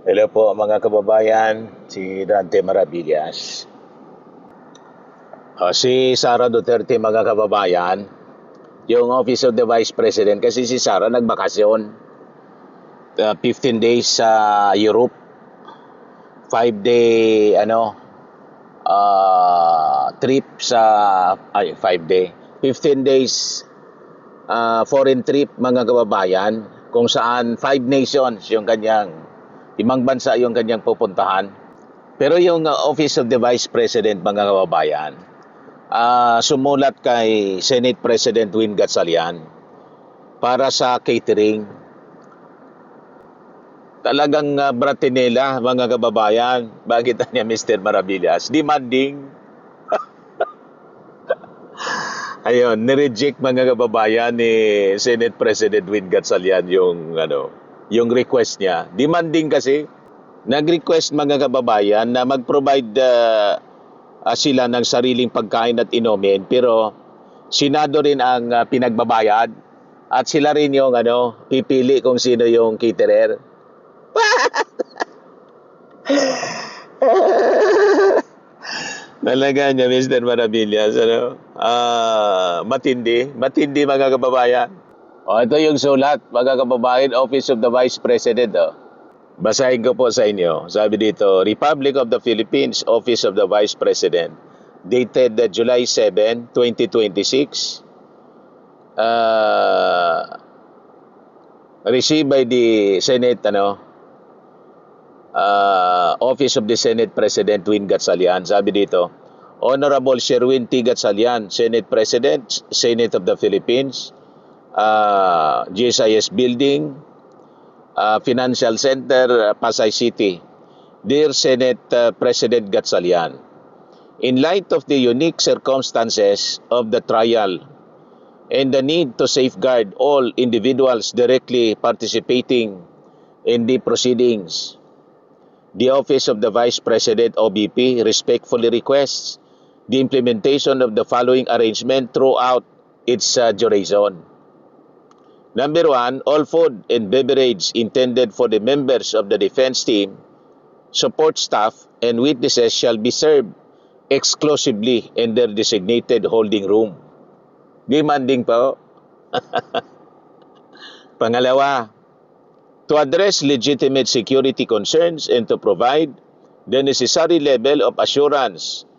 Hello po mga kababayan, si Dante Maravillas. Si Sara Duterte mga kababayan, yung Office of the Vice President, kasi si Sara nagbakasyon. 15 days sa Europe, 5-day trip sa 5 day, 15 days foreign trip mga kababayan, kung saan 5 nations yung kanyang, 5 bansa yung kanyang pupuntahan. Pero yung Office of the Vice President mga kababayan, sumulat kay Senate President Win Gatchalian para sa catering. Talagang bratinela mga kababayan, bakit niya Mr. Maravillas, demanding. Ayun, nireject mga kababayan ni Senate President Win Gatchalian yung request niya. Demanding kasi, nag-request mga kababayan na mag-provide sila ng sariling pagkain at inumin, pero Senado rin ang pinagbabayad at sila rin yung pipili kung sino yung caterer. Talaga niya Mr. Maravillas, matindi mga kababayan. Ito yung sulat mga kababayan, Office of the Vice President. Basahin ko po sa inyo. Sabi dito, Republic of the Philippines, Office of the Vice President, dated July 7, 2026, received by the Senate, Office of the Senate President Win Gatchalian. Sabi dito, Honorable Sherwin T. Gatchalian, Senate President, Senate of the Philippines, GSIS Building, Financial Center, Pasay City. Dear Senate President Gatchalian, in light of the unique circumstances of the trial and the need to safeguard all individuals directly participating in the proceedings, the Office of the Vice President OVP respectfully requests the implementation of the following arrangement throughout its duration. Number 1, all food and beverage intended for the members of the defense team, support staff, and witnesses shall be served exclusively in their designated holding room. Demanding po. Pangalawa, to address legitimate security concerns and to provide the necessary level of assurance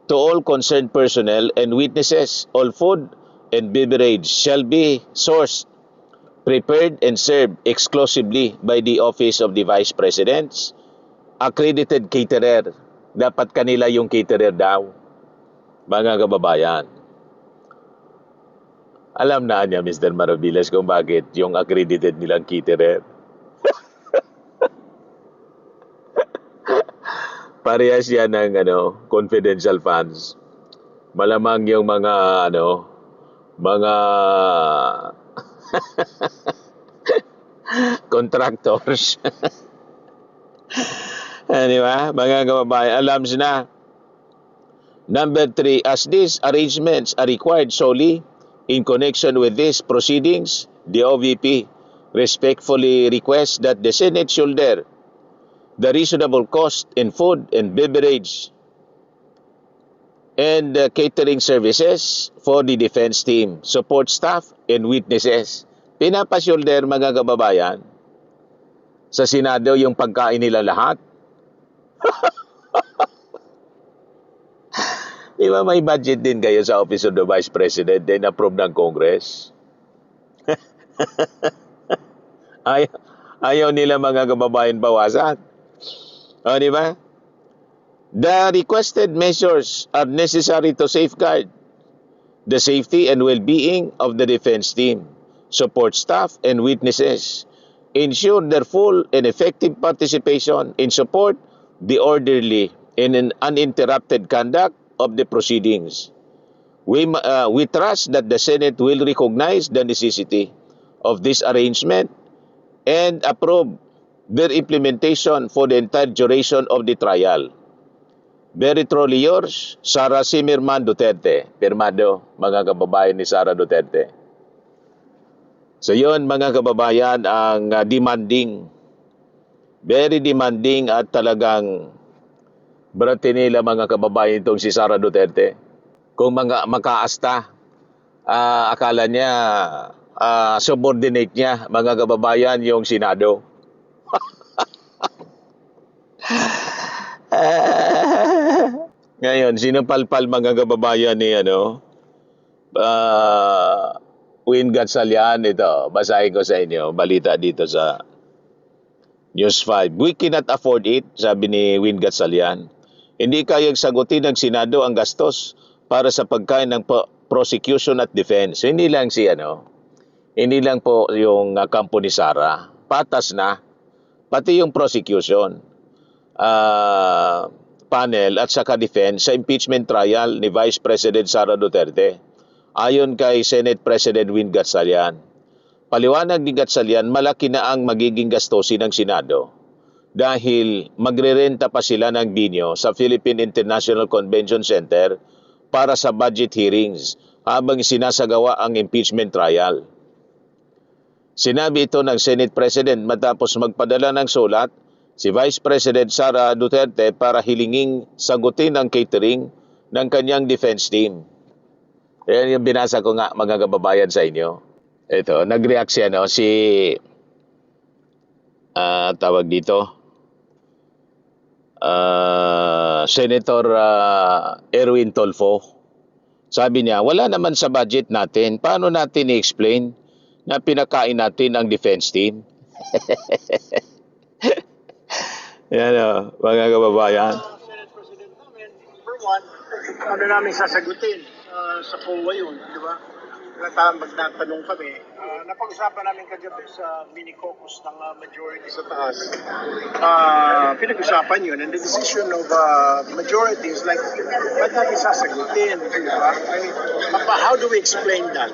to all concerned personnel and witnesses, all food and beverage shall be sourced, prepared, and served exclusively by the Office of the Vice President's accredited caterer. Dapat kanila yung caterer daw, mga kababayan. Alam na niya Mr. Maravillas kung bakit yung accredited nilang caterer. Parehas yan ng confidential funds. Malamang yung mga contractors. Di ba? Mga kababayan, alam na. Number 3, as these arrangements are required solely in connection with these proceedings, the OVP respectfully requests that the Senate shoulder the reasonable cost in food and beverage and catering services for the defense team, support staff, and witnesses. Pinapasyolder mga kababayan sa Senado yung pagkain nila lahat. Di ba may budget din kayo sa Office of the Vice President then approve ng Congress? Ayaw nila mga kababayan bawasan. Di ba? The requested measures are necessary to safeguard the safety and well-being of the defense team, support staff, and witnesses, ensure their full and effective participation in support the orderly and uninterrupted conduct of the proceedings. We trust that the Senate will recognize the necessity of this arrangement and approve their implementation for the entire duration of the trial. Very truly yours, Sara Zimmerman Duterte. Pirmado, mga kababayan ni Sara Duterte. So yun mga kababayan ang demanding Very demanding at talagang brate nila mga kababayan itong si Sara Duterte. Kung mga makaasta, akala niya subordinate niya mga kababayan yung Senado. Ngayon, sinupalpal mga kababayan ni Win Gatchalian, ito, basahin ko sa inyo, balita dito sa News 5. We cannot afford it, sabi ni Win Gatchalian. Hindi kayang sagutin ng Senado ang gastos para sa pagkain ng prosecution at defense. Hindi lang hindi lang po yung kampo ni Sara. Patas na, pati yung prosecution panel at saka defense sa impeachment trial ni Vice President Sara Duterte. Ayon kay Senate President Win Gatchalian, paliwanag ni Gatchalian, malaki na ang magiging gastusin ng Senado dahil magrerenta pa sila ng binyo sa Philippine International Convention Center para sa budget hearings habang sinasagawa ang impeachment trial. Sinabi ito ng Senate President matapos magpadala ng sulat si Vice President Sara Duterte para hilinging sagutin ang catering ng kanyang defense team. Yan yung binasa ko nga mga kababayan sa inyo. Ito, nag-react siya si tawag dito Senator Erwin Tolfo. Sabi niya, wala naman sa budget natin. Paano natin i-explain na pinakain natin ang defense team? Yan mga kababayan. Senate President namin, for one, ano namin sasagutin sa COA yun, di ba? Magtatanong kami. Napag-usapan namin kagabi sa mini-caucus ng majority sa taas. Pinag-usapan yun, and the decision of majority is like, ba't natin sasagutin, di ba? How do we explain that?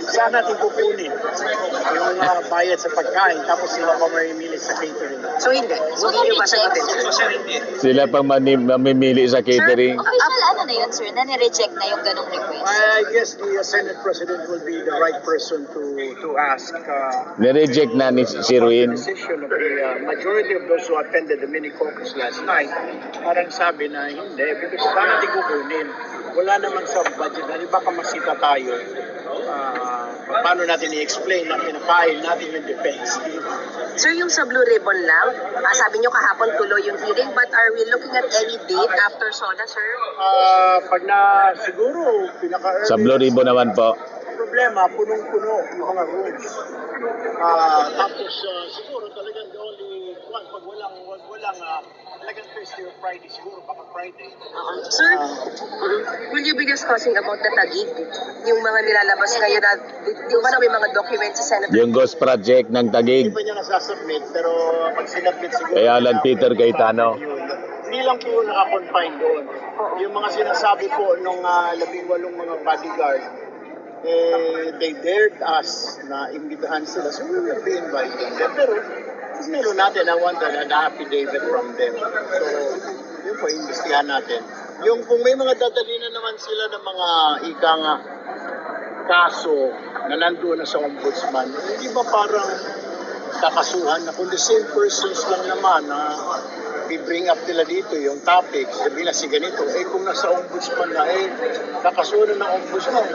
Saan natin kukunin yung bayad sa pagkain tapos sila pa mamimili sa catering? So hindi nyo ba sagutin? Sila pang mamimili sa catering. Sir, official na yun, sir, na nireject na yung ganong request? I guess the Senate President will be the right person to ask. Nireject na ni si Ruin. The decision of the majority of those who attended the mini caucus last night, parang sabi na hindi, because saan natin kukunin? Wala naman sa budget na, baka masita tayo. Paano natin i-explain na pinakain natin yung defense? Sir, yung sa Blue Ribbon lang, sabi nyo kahapon tuloy yung hearing, but are we looking at any date after SONA, sir? Pag na siguro, pinaka-early. Sa Blue Ribbon naman po. Problema, punong-puno yung mga rooms. Tapos siguro talagang the only one, pag walang talagang Thursday or Friday, siguro baka Friday. Sir, will you be discussing about the tagig? Yung mga nilalabas ngayon na, di ba na may mga documents sa Senator? Yung Ghost Project ng Hindi Taguig. pa niya nasasubmit, pero pag sinubmit siguro. Kay Alan Peter Cayetano. Hindi lang po naka-confine doon. Yung mga sinasabi po nung 18 mga bodyguard, they dared us na imbitahan sila. So we will be inviting them. Pero meron natin, I want an affidavit from them. So, yun po, imbestihan natin. Yung kung may mga dadalhin naman sila ng mga kaso na nandoon na sa ombudsman, hindi ba parang kakasuhan na kung the same persons lang naman na i-bring up nila dito yung topic, sabi na si ganito, kung nasa ombudsman na, kakasuhan ng ombudsman,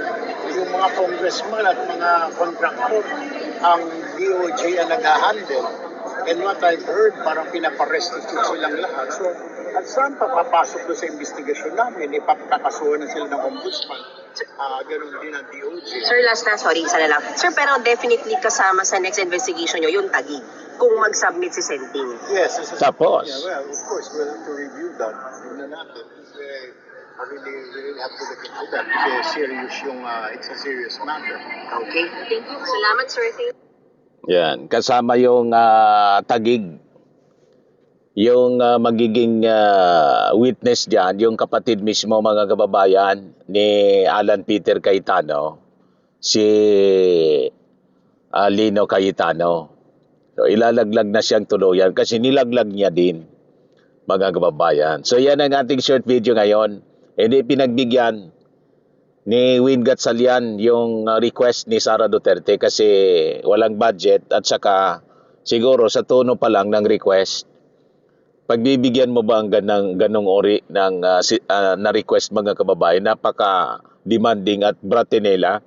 yung mga congressman at mga contractor, ang DOJ ang nag-handle. And what I've heard, parang pinaparestitute silang lahat. So, at saan papapasok doon sa investigasyon namin, ipapakasuhan na sila ng ombudsman. Ganun din ang DOJ. Sir, last na, sorry, isa na lang. Sir, pero definitely kasama sa next investigation nyo, yung tagig, kung mag-submit si Senting. Yes. Tapos? Yeah, well, of course, we'll have to review that. Yun na natin. We really have to look into that. Kasi it's a serious matter. Okay. Thank you. Salamat, sir. Thank you. Yan, kasama yung Taguig. Yung magiging witness diyan, yung kapatid mismo mga kababayan ni Alan Peter Cayetano, si Lino Cayetano. So ilalaglag na siyang tuluyan kasi nilaglag niya din mga kababayan. So yan ang ating short video ngayon. Hindi pinagbigyan ni Win Gatchalian yung request ni Sara Duterte kasi walang budget at saka siguro sa tono pa lang ng request, pagbibigyan mo ba ang ganong ori ng na request mga kababayan, napaka demanding at bratinela?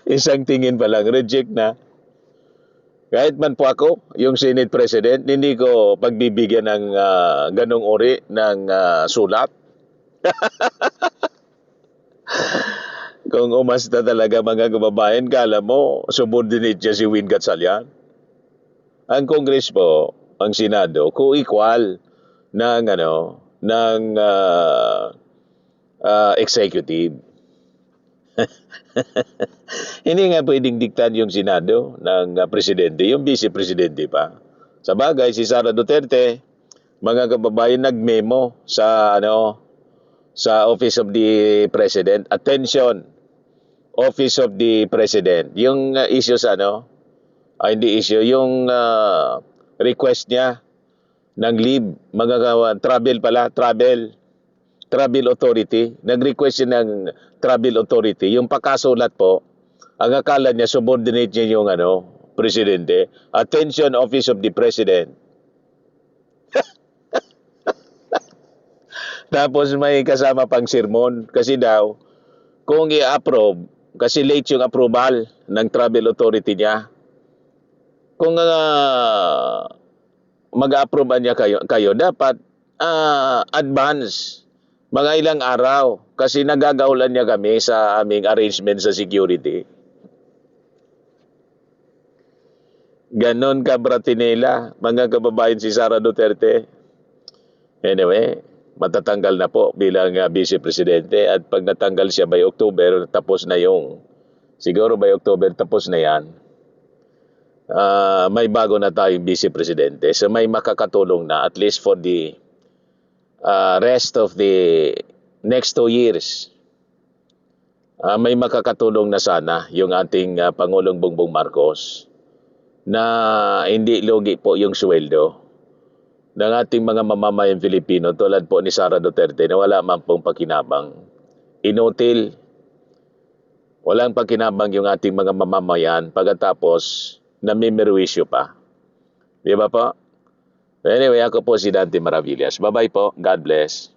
Isang tingin pa lang, reject na. Kahit man po ako, yung Senate President, hindi ko pagbibigyan ng ganong ori ng sulat. Kung umasta talaga mga kababayan, kala mo subordinate niya si Win Gatchalian. Ang Congress po, ang Senado, co-equal ng executive. Hindi nga pwedeng diktan yung Senado ng presidente, yung vice-presidente pa. Sa bagay, si Sara Duterte, mga kababayan, nagmemo sa sa Office of the President. Attention, Office of the President. Yung issue sa hindi issue, yung request niya ng leave, travel authority. Nag-request siya ng travel authority. Yung pakasulat po, ang akala niya subordinate niya yung presidente. Attention, Office of the President. Tapos may kasama pang sermon kasi daw kung i-approve, kasi late yung approval ng travel authority niya. Kung mag-approve niya kayo dapat advance mga ilang araw kasi nagagaulan niya kami sa aming arrangement sa security. Ganon ka bratinela, mga kababayan, si Sara Duterte. Anyway, matatanggal na po bilang Vice Presidente at pag natanggal siya by October, tapos na siguro by October tapos na yan. May bago na tayong Vice Presidente. So may makakatulong na at least for the rest of the next 2 years. May makakatulong na sana yung ating Pangulong Bongbong Marcos na hindi lugi po yung sweldo ng ating mga mamamayang Pilipino tulad po ni Sara Duterte na wala man pong pakinabang. Inutil. Walang pakinabang yung ating mga mamamayan pagkatapos namimirwisyo pa. Di ba po? Anyway, ako po si Dante Maravillas. Bye-bye po. God bless.